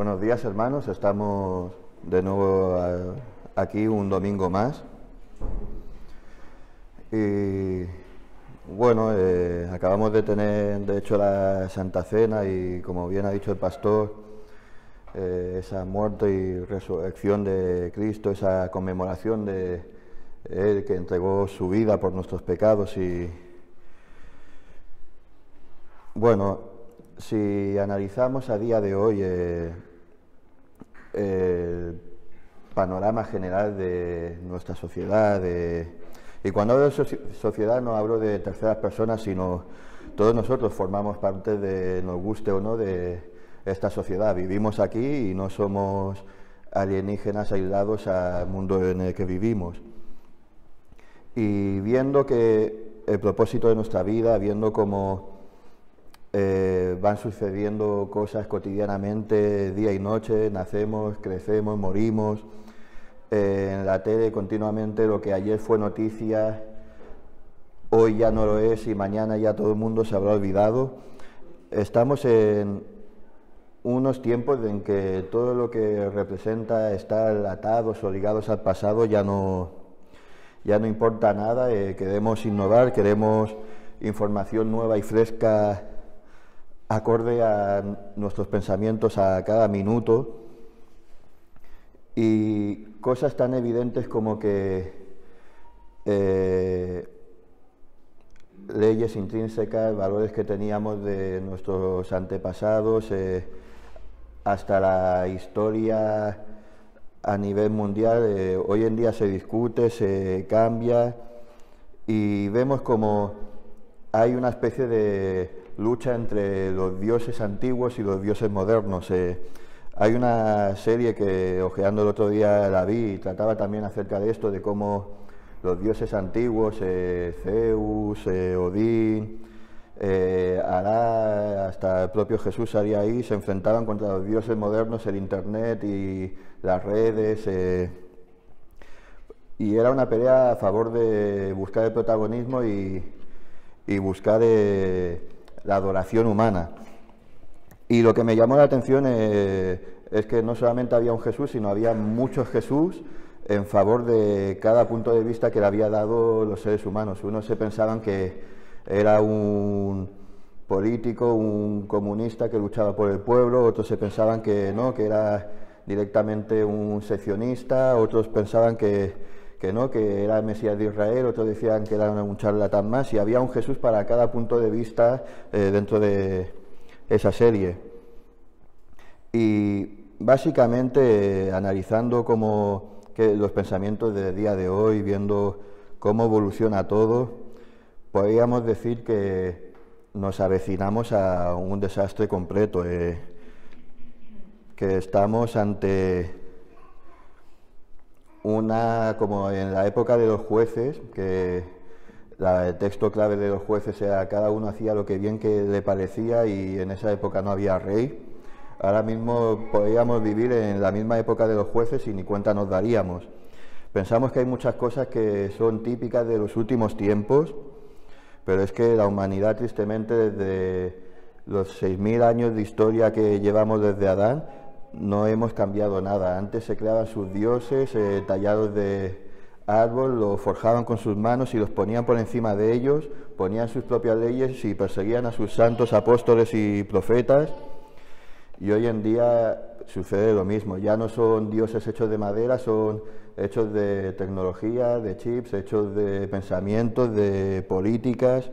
Buenos días, hermanos. Estamos de nuevo aquí un domingo más. Y bueno, acabamos de tener, de hecho, la Santa Cena y, como bien ha dicho el pastor, esa muerte y resurrección de Cristo, esa conmemoración de Él que entregó su vida por nuestros pecados. Y bueno, si analizamos a día de hoy el panorama general de nuestra sociedad, y cuando hablo de sociedad no hablo de terceras personas, sino todos nosotros formamos parte de, nos guste o no, de esta sociedad. Vivimos aquí y no somos alienígenas aislados al mundo en el que vivimos. Y viendo que el propósito de nuestra vida, viendo cómo van sucediendo cosas cotidianamente, día y noche, nacemos, crecemos, morimos, en la tele continuamente lo que ayer fue noticia, hoy ya no lo es y mañana ya todo el mundo se habrá olvidado. Estamos en unos tiempos en que todo lo que representa estar atados o ligados al pasado ya no importa nada. Queremos innovar, queremos información nueva y fresca acorde a nuestros pensamientos a cada minuto, y cosas tan evidentes como que leyes intrínsecas, valores que teníamos de nuestros antepasados, hasta la historia a nivel mundial, hoy en día se discute, se cambia, y vemos como hay una especie de lucha entre los dioses antiguos y los dioses modernos. Hay una serie que, ojeando el otro día, la vi y trataba también acerca de esto, de cómo los dioses antiguos, Zeus, Odín, Alá, hasta el propio Jesús salía ahí, se enfrentaban contra los dioses modernos, el internet y las redes, y era una pelea a favor de buscar el protagonismo y buscar la adoración humana. Y lo que me llamó la atención es que no solamente había un Jesús, sino había muchos Jesús en favor de cada punto de vista que le había dado los seres humanos. Unos se pensaban que era un político, un comunista que luchaba por el pueblo, otros se pensaban que no, que era directamente un seccionista, otros pensaban que no, que era el Mesías de Israel, otros decían que era un charlatán más, y había un Jesús para cada punto de vista dentro de esa serie. Y básicamente analizando los pensamientos del día de hoy, viendo cómo evoluciona todo, podríamos decir que nos avecinamos a un desastre completo, que estamos ante como en la época de los jueces, que el texto clave de los jueces era cada uno hacía lo que bien que le parecía, y en esa época no había rey. Ahora mismo podríamos vivir en la misma época de los jueces y ni cuenta nos daríamos. Pensamos que hay muchas cosas que son típicas de los últimos tiempos, pero es que la humanidad, tristemente, desde los 6.000 años de historia que llevamos desde Adán, no hemos cambiado nada. Antes se creaban sus dioses tallados de árbol, los forjaban con sus manos y los ponían por encima de ellos, ponían sus propias leyes y perseguían a sus santos apóstoles y profetas. Y hoy en día sucede lo mismo. Ya no son dioses hechos de madera, son hechos de tecnología, de chips, hechos de pensamientos, de políticas.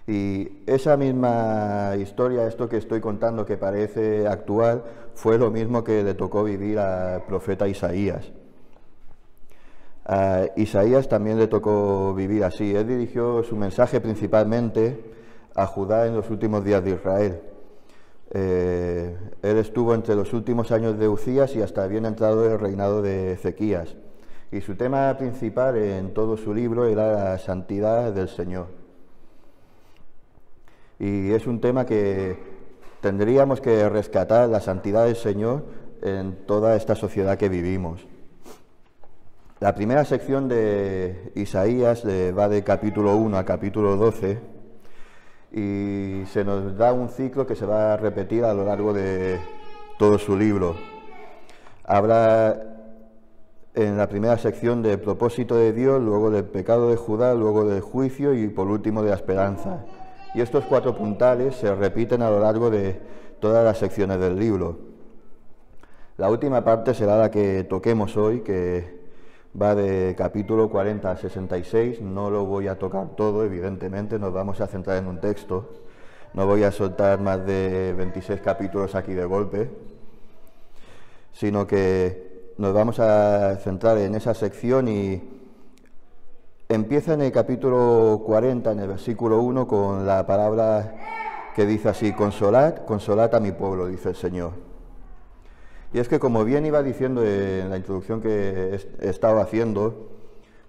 Y esa misma historia, esto que estoy contando que parece actual, fue lo mismo que le tocó vivir al profeta Isaías. A Isaías también le tocó vivir así. Él dirigió su mensaje principalmente a Judá en los últimos días de Israel. Él estuvo entre los últimos años de Uzías y hasta bien entrado el reinado de Ezequías. Y su tema principal en todo su libro era la santidad del Señor. Y es un tema que tendríamos que rescatar, la santidad del Señor, en toda esta sociedad que vivimos. La primera sección de Isaías va de capítulo 1 a capítulo 12, y se nos da un ciclo que se va a repetir a lo largo de todo su libro. Habla en la primera sección del propósito de Dios, luego del pecado de Judá, luego del juicio y por último de la esperanza. Y estos 4 puntales se repiten a lo largo de todas las secciones del libro. La última parte será la que toquemos hoy, que va de capítulo 40 a 66. No lo voy a tocar todo, evidentemente, nos vamos a centrar en un texto. No voy a soltar más de 26 capítulos aquí de golpe, sino que nos vamos a centrar en esa sección y empieza en el capítulo 40, en el versículo 1, con la palabra que dice así: consolad, consolad a mi pueblo, dice el Señor. Y es que, como bien iba diciendo en la introducción que he estado haciendo,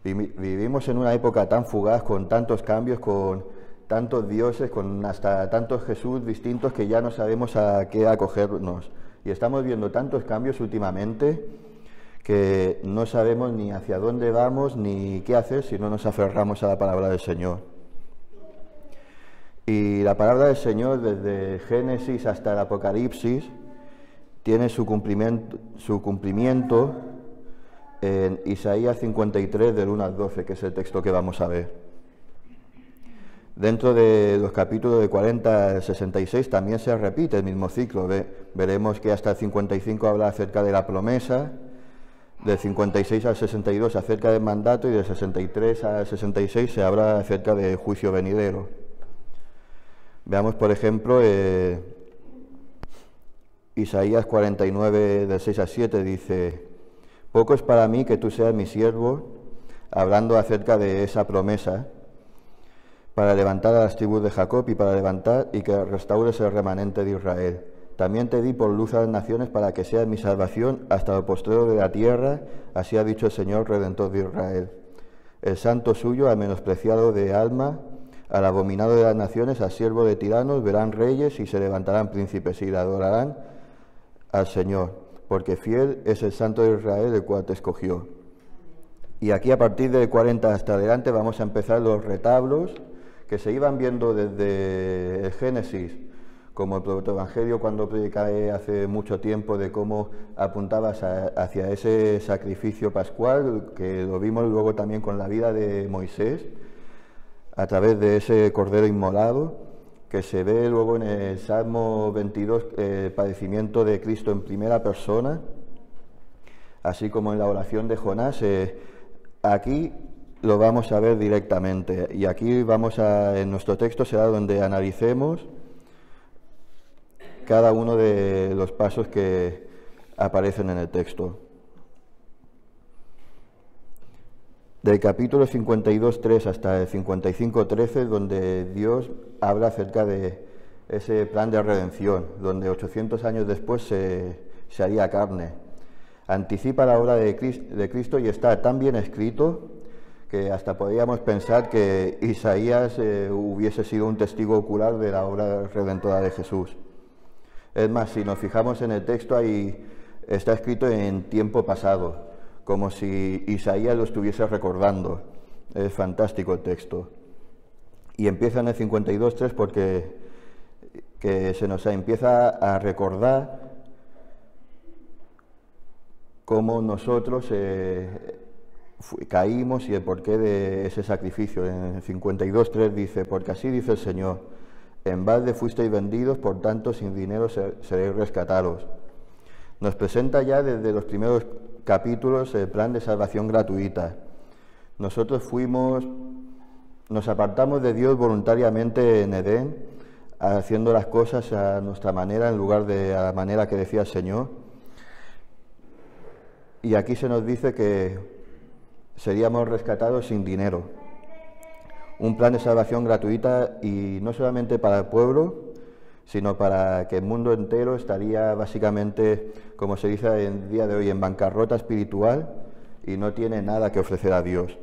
vivimos en una época tan fugaz, con tantos cambios, con tantos dioses, con hasta tantos Jesús distintos, que ya no sabemos a qué acogernos. Y estamos viendo tantos cambios últimamente que no sabemos ni hacia dónde vamos ni qué hacer si no nos aferramos a la palabra del Señor. Y la palabra del Señor, desde Génesis hasta el Apocalipsis, tiene su cumplimiento en Isaías 53, del 1 al 12, que es el texto que vamos a ver. Dentro de los capítulos de 40 al 66 también se repite el mismo ciclo. Veremos que hasta el 55 habla acerca de la promesa, del 56 al 62 acerca del mandato, y del 63 al 66 se habla acerca del juicio venidero. Veamos, por ejemplo, Isaías 49, del 6 al 7, dice: poco es para mí que tú seas mi siervo, hablando acerca de esa promesa, para levantar a las tribus de Jacob y para levantar y que restaures el remanente de Israel. También te di por luz a las naciones para que seas mi salvación hasta el postrero de la tierra, así ha dicho el Señor Redentor de Israel. El santo suyo, al menospreciado de alma, al abominado de las naciones, al siervo de tiranos, verán reyes y se levantarán príncipes y le adorarán al Señor, porque fiel es el santo de Israel, el cual te escogió. Y aquí, a partir de 40 hasta adelante, vamos a empezar los retablos que se iban viendo desde el Génesis, como el protoevangelio cuando predicé hace mucho tiempo, de cómo apuntabas hacia ese sacrificio pascual, que lo vimos luego también con la vida de Moisés, a través de ese cordero inmolado, que se ve luego en el Salmo 22, el padecimiento de Cristo en primera persona, así como en la oración de Jonás. Aquí lo vamos a ver directamente, y aquí en nuestro texto será donde analicemos cada uno de los pasos que aparecen en el texto. Del capítulo 52.3 hasta el 55.13, donde Dios habla acerca de ese plan de redención, donde 800 años después se haría carne. Anticipa la obra de Cristo y está tan bien escrito que hasta podríamos pensar que Isaías hubiese sido un testigo ocular de la obra redentora de Jesús. Es más, si nos fijamos en el texto, ahí está escrito en tiempo pasado, como si Isaías lo estuviese recordando. Es fantástico el texto. Y empieza en el 52.3 porque se nos empieza a recordar cómo nosotros caímos y el porqué de ese sacrificio. En el 52.3 dice: porque así dice el Señor, en balde fuisteis vendidos, por tanto sin dinero seréis rescatados. Nos presenta ya desde los primeros capítulos el plan de salvación gratuita. Nosotros nos apartamos de Dios voluntariamente en Edén, haciendo las cosas a nuestra manera en lugar de a la manera que decía el Señor. Y aquí se nos dice que seríamos rescatados sin dinero. Un plan de salvación gratuita, y no solamente para el pueblo, sino para que el mundo entero estaría básicamente, como se dice en el día de hoy, en bancarrota espiritual y no tiene nada que ofrecer a Dios.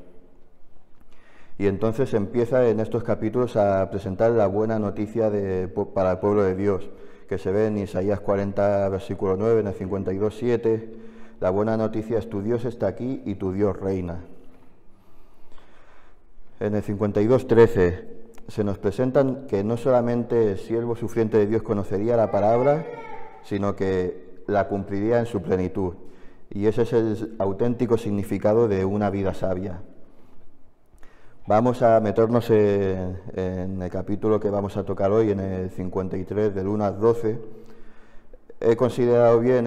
Y entonces empieza en estos capítulos a presentar la buena noticia para el pueblo de Dios, que se ve en Isaías 40, versículo 9, en el 52.7, la buena noticia es: tu Dios está aquí y tu Dios reina. En el 52.13 se nos presentan que no solamente el siervo sufriente de Dios conocería la palabra, sino que la cumpliría en su plenitud. Y ese es el auténtico significado de una vida sabia. Vamos a meternos en el capítulo que vamos a tocar hoy, en el 53, del 1 al 12. He considerado bien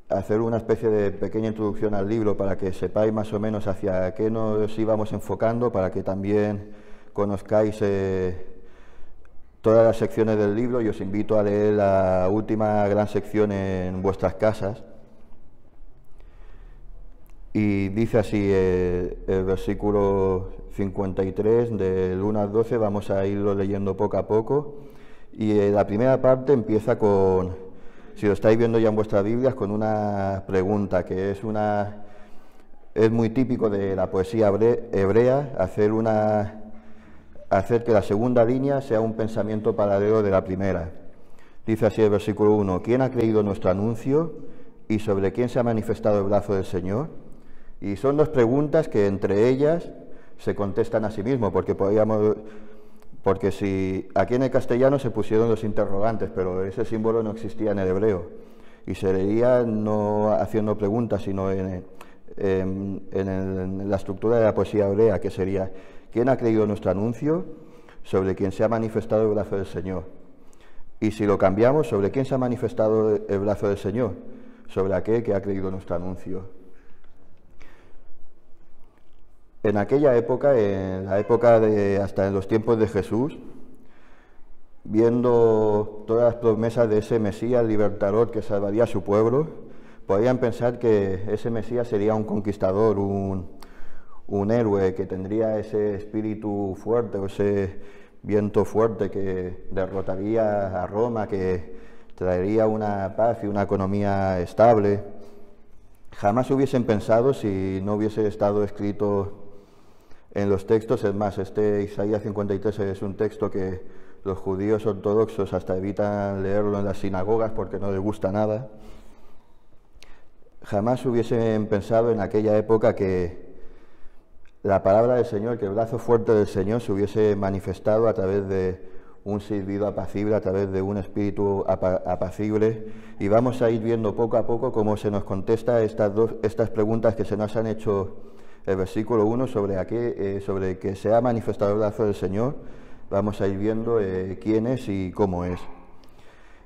hacer una especie de pequeña introducción al libro para que sepáis más o menos hacia qué nos íbamos enfocando, para que también conozcáis todas las secciones del libro, y os invito a leer la última gran sección en vuestras casas. Y dice así el versículo 53, del 1 al 12, vamos a irlo leyendo poco a poco. Y la primera parte empieza con, si lo estáis viendo ya en vuestras Biblias, con una pregunta que es muy típico de la poesía hebrea, hacer que la segunda línea sea un pensamiento paralelo de la primera. Dice así el versículo 1, ¿quién ha creído nuestro anuncio y sobre quién se ha manifestado el brazo del Señor? Y son dos preguntas que entre ellas se contestan a sí mismos, porque si aquí en el castellano se pusieron los interrogantes, pero ese símbolo no existía en el hebreo, y se leía no haciendo preguntas, sino en la estructura de la poesía hebrea, que sería, ¿quién ha creído nuestro anuncio? Sobre quién se ha manifestado el brazo del Señor. Y si lo cambiamos, ¿sobre quién se ha manifestado el brazo del Señor? Sobre aquel que ha creído nuestro anuncio. En aquella época, en la época hasta en los tiempos de Jesús, viendo todas las promesas de ese Mesías libertador que salvaría a su pueblo, podrían pensar que ese Mesías sería un conquistador, un héroe que tendría ese espíritu fuerte, o ese viento fuerte que derrotaría a Roma, que traería una paz y una economía estable. Jamás hubiesen pensado, si no hubiese estado escrito en los textos, es más, Isaías 53 es un texto que los judíos ortodoxos hasta evitan leerlo en las sinagogas porque no les gusta nada. Jamás hubiesen pensado en aquella época que la palabra del Señor, que el brazo fuerte del Señor se hubiese manifestado a través de un silbido apacible, a través de un espíritu apacible, y vamos a ir viendo poco a poco cómo se nos contesta estas preguntas que se nos han hecho. El versículo 1 sobre que se ha manifestado el brazo del Señor, vamos a ir viendo quién es y cómo es.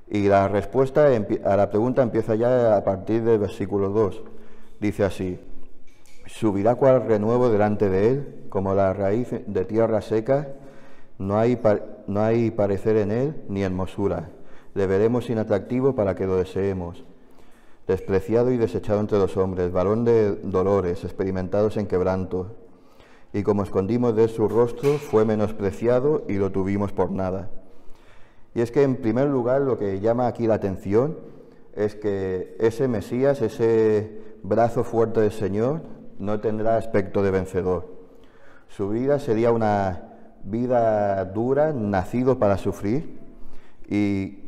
Y la respuesta a la pregunta empieza ya a partir del versículo 2. Dice así, subirá cual renuevo delante de él, como la raíz de tierra seca, no hay parecer en él ni hermosura. Le veremos inatractivo para que lo deseemos. Despreciado y desechado entre los hombres, varón de dolores, experimentados en quebranto. Y como escondimos de él su rostro, fue menospreciado y lo tuvimos por nada. Y es que, en primer lugar, lo que llama aquí la atención es que ese Mesías, ese brazo fuerte del Señor, no tendrá aspecto de vencedor. Su vida sería una vida dura, nacido para sufrir, y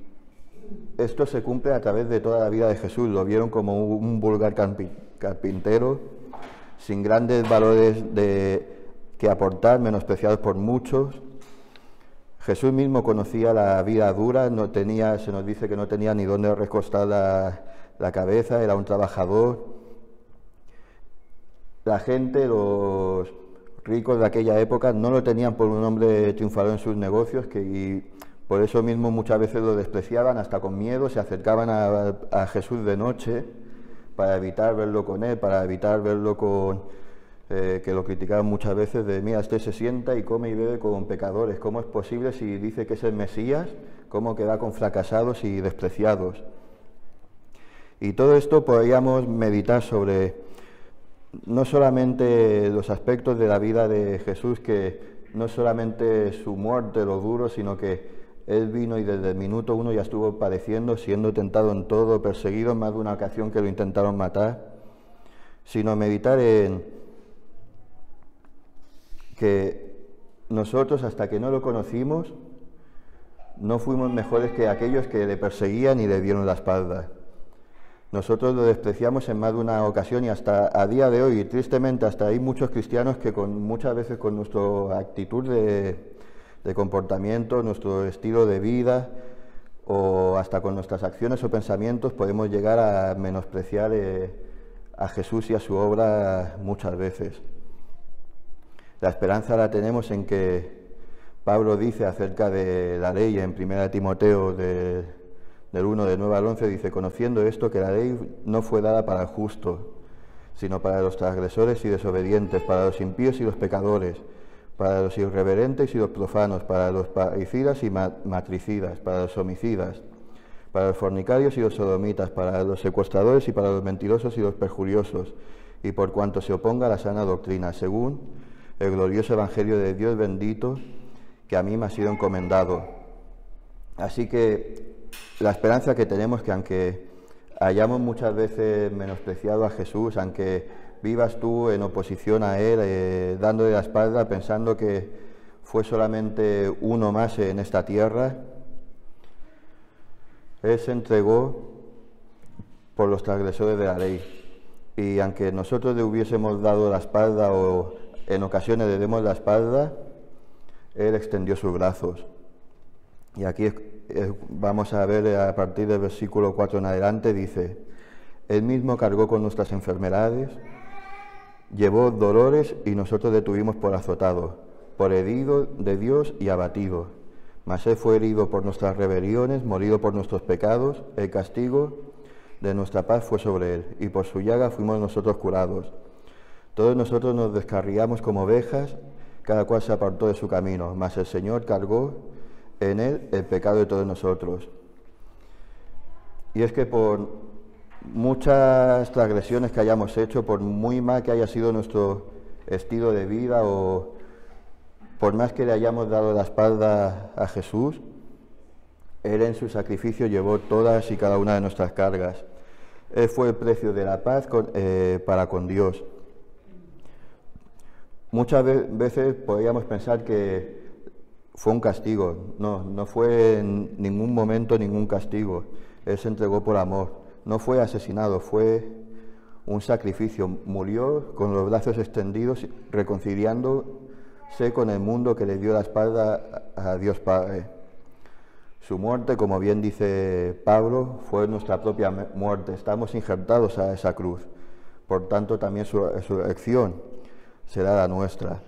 esto se cumple a través de toda la vida de Jesús. Lo vieron como un vulgar carpintero, sin grandes valores que aportar, menospreciados por muchos. Jesús mismo conocía la vida dura, se nos dice que no tenía ni dónde recostar la cabeza, era un trabajador. La gente, los ricos de aquella época, no lo tenían por un hombre triunfador en sus negocios, y por eso mismo muchas veces lo despreciaban, hasta con miedo, se acercaban a Jesús de noche para evitar verlo con él, para evitar verlo que lo criticaban muchas veces, de mira, este se sienta y come y bebe con pecadores. ¿Cómo es posible si dice que es el Mesías? ¿Cómo que va con fracasados y despreciados? Y todo esto podríamos meditar sobre no solamente los aspectos de la vida de Jesús, que no solamente su muerte, lo duro, sino que Él vino y desde el minuto 1 ya estuvo padeciendo, siendo tentado en todo, perseguido en más de una ocasión que lo intentaron matar, sino meditar en que nosotros, hasta que no lo conocimos, no fuimos mejores que aquellos que le perseguían y le dieron la espalda. Nosotros lo despreciamos en más de una ocasión, y hasta a día de hoy, tristemente, hasta hay muchos cristianos que muchas veces con nuestra actitud de comportamiento, nuestro estilo de vida, o hasta con nuestras acciones o pensamientos podemos llegar a menospreciar a Jesús y a su obra muchas veces. La esperanza la tenemos en que Pablo dice acerca de la ley en 1 Timoteo del 1, del 9 al 11, dice: conociendo esto, que la ley no fue dada para el justo, sino para los transgresores y desobedientes, para los impíos y los pecadores, para los irreverentes y los profanos, para los parricidas y matricidas, para los homicidas, para los fornicarios y los sodomitas, para los secuestradores y para los mentirosos y los perjuriosos, y por cuanto se oponga a la sana doctrina, según el glorioso Evangelio de Dios bendito, que a mí me ha sido encomendado. Así que la esperanza que tenemos, que aunque hayamos muchas veces menospreciado a Jesús, aunque vivas tú en oposición a Él, dándole la espalda, pensando que fue solamente uno más en esta tierra, Él se entregó por los transgresores de la ley. Y aunque nosotros le hubiésemos dado la espalda o en ocasiones le demos la espalda, Él extendió sus brazos. Y aquí vamos a ver a partir del versículo 4 en adelante, dice: Él mismo cargó con nuestras enfermedades, llevó dolores y nosotros le tuvimos por azotado, por herido de Dios y abatido. Mas Él fue herido por nuestras rebeliones, molido por nuestros pecados, el castigo de nuestra paz fue sobre Él, y por su llaga fuimos nosotros curados. Todos nosotros nos descarriamos como ovejas, cada cual se apartó de su camino, mas el Señor cargó en Él el pecado de todos nosotros. Y es que por muchas transgresiones que hayamos hecho, por muy mal que haya sido nuestro estilo de vida, o por más que le hayamos dado la espalda a Jesús, Él en su sacrificio llevó todas y cada una de nuestras cargas. Él fue el precio de la paz para con Dios. Muchas veces podríamos pensar que fue un castigo. No fue en ningún momento ningún castigo. Él se entregó por amor. No fue asesinado, fue un sacrificio. Murió con los brazos extendidos, reconciliándose con el mundo que le dio la espalda a Dios Padre. Su muerte, como bien dice Pablo, fue nuestra propia muerte. Estamos injertados a esa cruz. Por tanto, también su resurrección será la nuestra,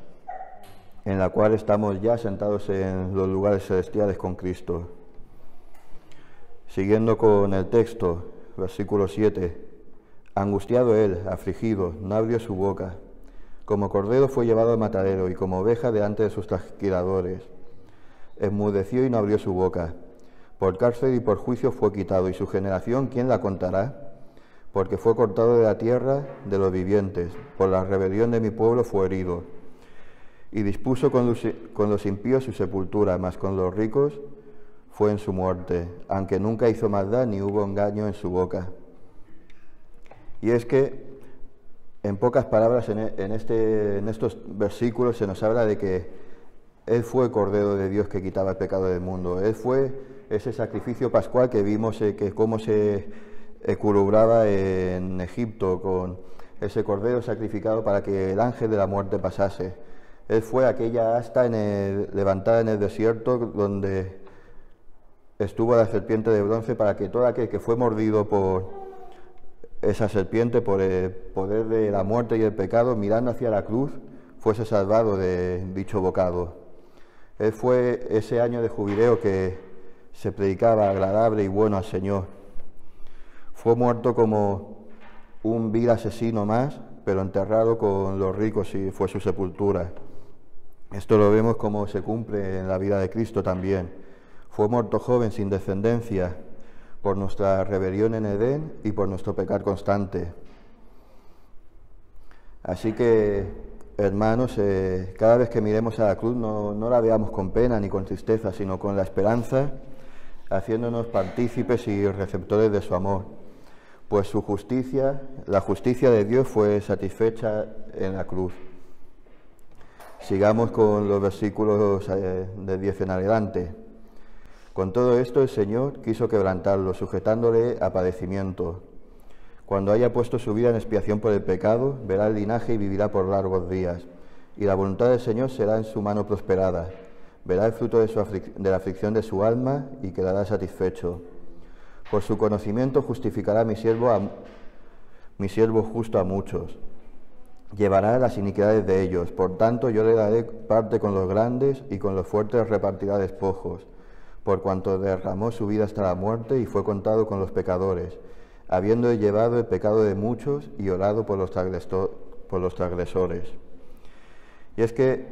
en la cual estamos ya sentados en los lugares celestiales con Cristo. Siguiendo con el texto, versículo 7. Angustiado Él, afligido, no abrió su boca. Como cordero fue llevado al matadero, y como oveja delante de sus trasquiladores. Enmudeció y no abrió su boca. Por cárcel y por juicio fue quitado, y su generación, ¿quién la contará? Porque fue cortado de la tierra de los vivientes, por la rebelión de mi pueblo fue herido. Y dispuso con los impíos su sepultura, mas con los ricos fue en su muerte, aunque nunca hizo maldad ni hubo engaño en su boca. Y es que, en pocas palabras, en estos versículos se nos habla de que Él fue Cordero de Dios que quitaba el pecado del mundo. Él fue ese sacrificio pascual que vimos que cómo se celebraba en Egipto, con ese cordero sacrificado para que el ángel de la muerte pasase. Él fue aquella asta levantada en el desierto donde estuvo la serpiente de bronce, para que todo aquel que fue mordido por esa serpiente, por el poder de la muerte y el pecado, mirando hacia la cruz, fuese salvado de dicho bocado. Él fue ese año de jubileo que se predicaba agradable y bueno al Señor. Fue muerto como un vil asesino más, pero enterrado con los ricos, y fue su sepultura. Esto lo vemos como se cumple en la vida de Cristo también. Fue muerto joven, sin descendencia, por nuestra rebelión en Edén y por nuestro pecar constante. Así que, hermanos, cada vez que miremos a la cruz no la veamos con pena ni con tristeza, sino con la esperanza, haciéndonos partícipes y receptores de su amor. Pues su justicia, la justicia de Dios, fue satisfecha en la cruz. Sigamos con los versículos de 10 en adelante. Con todo esto el Señor quiso quebrantarlo, sujetándole a padecimiento. Cuando haya puesto su vida en expiación por el pecado, verá el linaje y vivirá por largos días. Y la voluntad del Señor será en su mano prosperada. verá el fruto de la aflicción de su alma y quedará satisfecho. Por su conocimiento justificará a mi siervo justo a muchos. Llevará las iniquidades de ellos. Por tanto, yo le daré parte con los grandes y con los fuertes repartirá despojos, por cuanto derramó su vida hasta la muerte y fue contado con los pecadores, habiendo llevado el pecado de muchos y orado por los transgresores. Y es que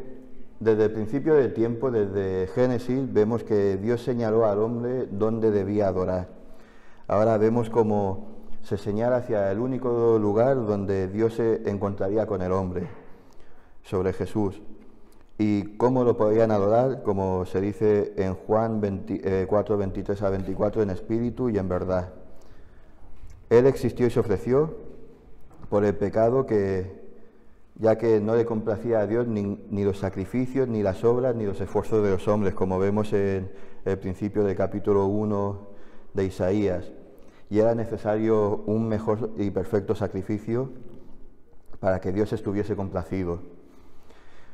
desde el principio del tiempo, desde Génesis, vemos que Dios señaló al hombre dónde debía adorar. Ahora vemos cómo se señala hacia el único lugar donde Dios se encontraría con el hombre, sobre Jesús. ¿Y cómo lo podían adorar? Como se dice en Juan 4, 23 a 24, en espíritu y en verdad. Él existió y se ofreció por el pecado, ya que no le complacía a Dios ni los sacrificios, ni las obras, ni los esfuerzos de los hombres, como vemos en el principio del capítulo 1 de Isaías. Y era necesario un mejor y perfecto sacrificio para que Dios estuviese complacido.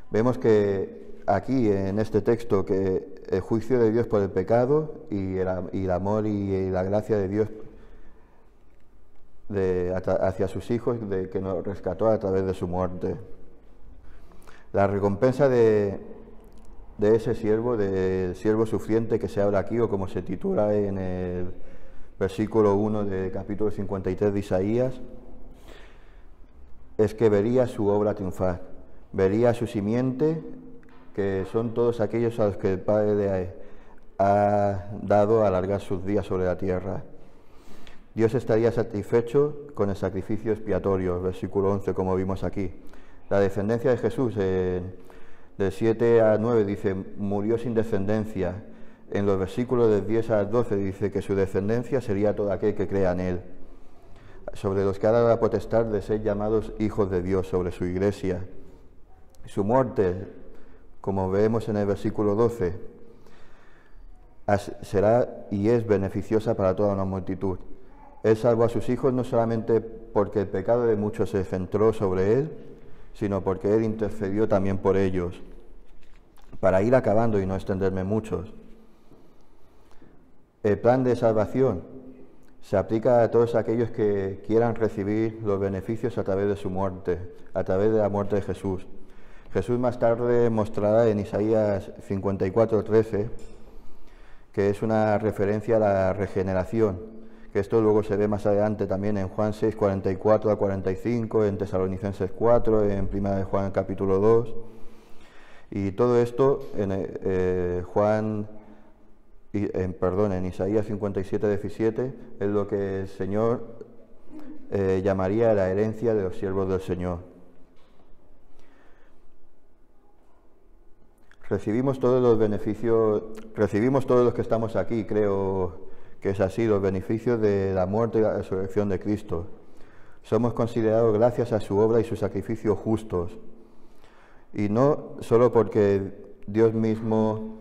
Vemos que aquí, en este texto, que el juicio de Dios por el pecado y el amor y la gracia de Dios hacia sus hijos, que nos rescató a través de su muerte. La recompensa de ese siervo, del siervo sufriente que se habla aquí, o como se titula en el versículo 1 del capítulo 53 de Isaías, es que vería su obra triunfar, vería su simiente, que son todos aquellos a los que el Padre le ha dado a alargar sus días sobre la tierra. Dios estaría satisfecho con el sacrificio expiatorio, versículo 11, como vimos aquí. La descendencia de Jesús, del 7 al 9, dice, murió sin descendencia. En los versículos del 10 al 12 dice que su descendencia sería todo aquel que crea en él, sobre los que ha dado la potestad de ser llamados hijos de Dios, sobre su iglesia. Su muerte, como vemos en el versículo 12, será y es beneficiosa para toda una multitud. Él salvó a sus hijos no solamente porque el pecado de muchos se centró sobre él, sino porque él intercedió también por ellos. Para ir acabando y no extenderme muchos, el plan de salvación se aplica a todos aquellos que quieran recibir los beneficios a través de su muerte, a través de la muerte de Jesús. Jesús más tarde mostrará en Isaías 54:13 que es una referencia a la regeneración, que esto luego se ve más adelante también en Juan 6:44 a 45, en Tesalonicenses 4, en 1 de Juan capítulo 2, y todo esto en en Isaías 57:17 es lo que el Señor llamaría la herencia de los siervos del Señor. Recibimos todos los beneficios, recibimos todos los que estamos aquí, creo que es así, los beneficios de la muerte y la resurrección de Cristo. Somos considerados gracias a su obra y sus sacrificios justos. Y no solo porque Dios mismo...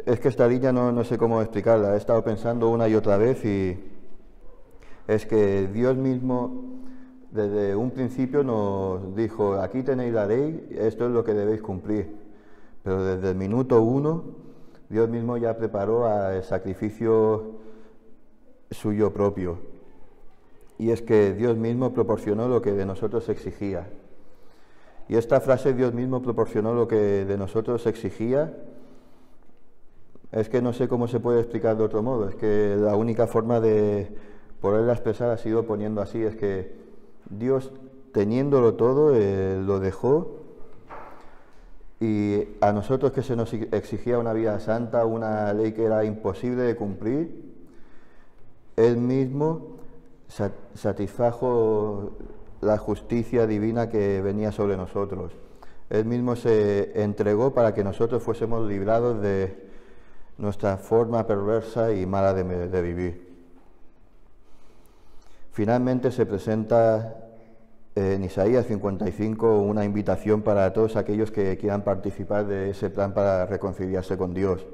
Es que esta línea no sé cómo explicarla, he estado pensando una y otra vez, y es que Dios mismo desde un principio nos dijo, aquí tenéis la ley, esto es lo que debéis cumplir. Pero desde el minuto 1, Dios mismo ya preparó el sacrificio suyo propio. Y es que Dios mismo proporcionó lo que de nosotros exigía. Y esta frase, Dios mismo proporcionó lo que de nosotros exigía, es que no sé cómo se puede explicar de otro modo. Es que la única forma de poderla expresar ha sido poniendo así, es que Dios, teniéndolo todo, lo dejó, y a nosotros, que se nos exigía una vida santa, una ley que era imposible de cumplir, Él mismo satisfajo la justicia divina que venía sobre nosotros. Él mismo se entregó para que nosotros fuésemos librados de nuestra forma perversa y mala de vivir. Finalmente se presenta en Isaías 55 una invitación para todos aquellos que quieran participar de ese plan para reconciliarse con Dios.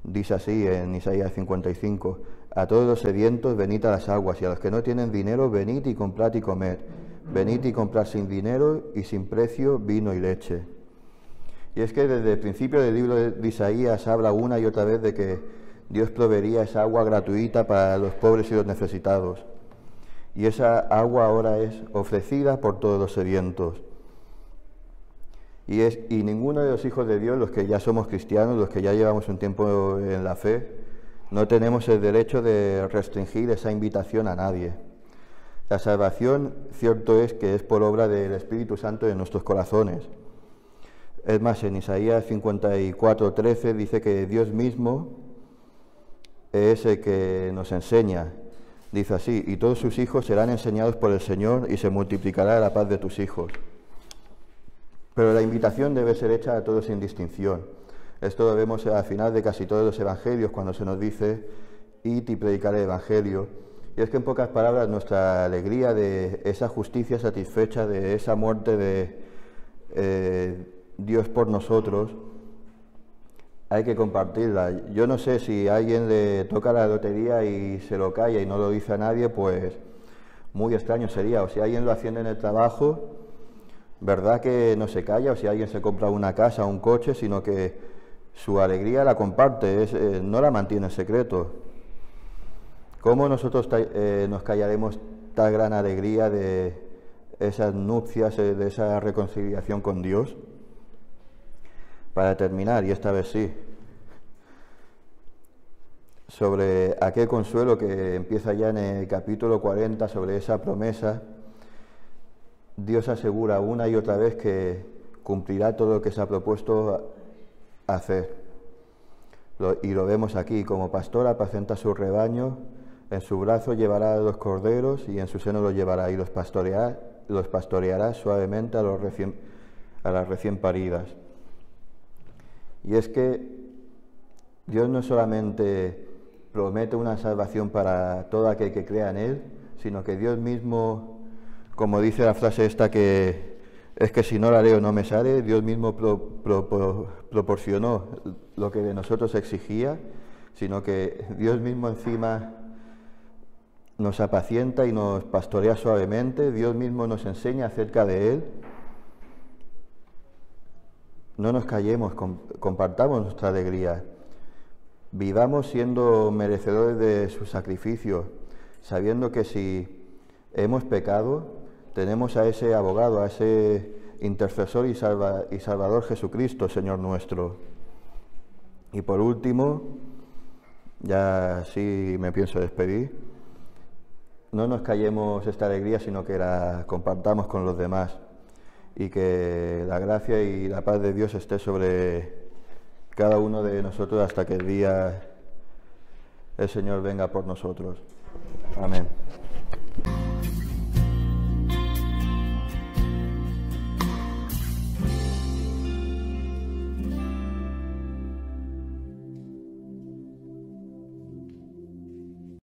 Dice así en Isaías 55, a todos los sedientos venid a las aguas, y a los que no tienen dinero venid y comprad y comed. venid y comprad sin dinero y sin precio vino y leche. Y es que desde el principio del libro de Isaías habla una y otra vez de que Dios proveería esa agua gratuita para los pobres y los necesitados. Y esa agua ahora es ofrecida por todos los sedientos. Y ninguno de los hijos de Dios, los que ya somos cristianos, los que ya llevamos un tiempo en la fe, no tenemos el derecho de restringir esa invitación a nadie. La salvación, cierto es que es por obra del Espíritu Santo en nuestros corazones. Es más, en Isaías 54:13 dice que Dios mismo es el que nos enseña. Dice así: y todos sus hijos serán enseñados por el Señor y se multiplicará la paz de tus hijos. Pero la invitación debe ser hecha a todos sin distinción. Esto lo vemos al final de casi todos los evangelios, cuando se nos dice: id y predicar el evangelio. Y es que en pocas palabras nuestra alegría de esa justicia satisfecha, de esa muerte de Dios por nosotros, hay que compartirla. Yo no sé, si a alguien le toca la lotería y se lo calla y no lo dice a nadie, pues muy extraño sería. O si alguien lo asciende en el trabajo, verdad que no se calla. O si alguien se compra una casa o un coche, sino que su alegría la comparte, no la mantiene en secreto. ¿Cómo nosotros nos callaremos tal gran alegría de esas nupcias, de esa reconciliación con Dios? Para terminar, y esta vez sí, sobre aquel consuelo que empieza ya en el capítulo 40, sobre esa promesa, Dios asegura una y otra vez que cumplirá todo lo que se ha propuesto hacer. Y lo vemos aquí: como pastor apacenta su rebaño, en su brazo llevará a los corderos y en su seno los llevará, y los pastoreará suavemente a las recién paridas. Y es que Dios no solamente promete una salvación para todo aquel que crea en Él, sino que Dios mismo, como dice la frase esta que es que si no la leo no me sale, Dios mismo proporcionó lo que de nosotros exigía, sino que Dios mismo encima nos apacienta y nos pastorea suavemente. Dios mismo nos enseña acerca de Él. No nos callemos, compartamos nuestra alegría, vivamos siendo merecedores de su sacrificio, sabiendo que si hemos pecado, tenemos a ese abogado, a ese intercesor y salvador Jesucristo, Señor nuestro. Y por último, ya sí me pienso despedir, no nos callemos esta alegría, sino que la compartamos con los demás. Y que la gracia y la paz de Dios esté sobre cada uno de nosotros hasta que el día el Señor venga por nosotros. Amén.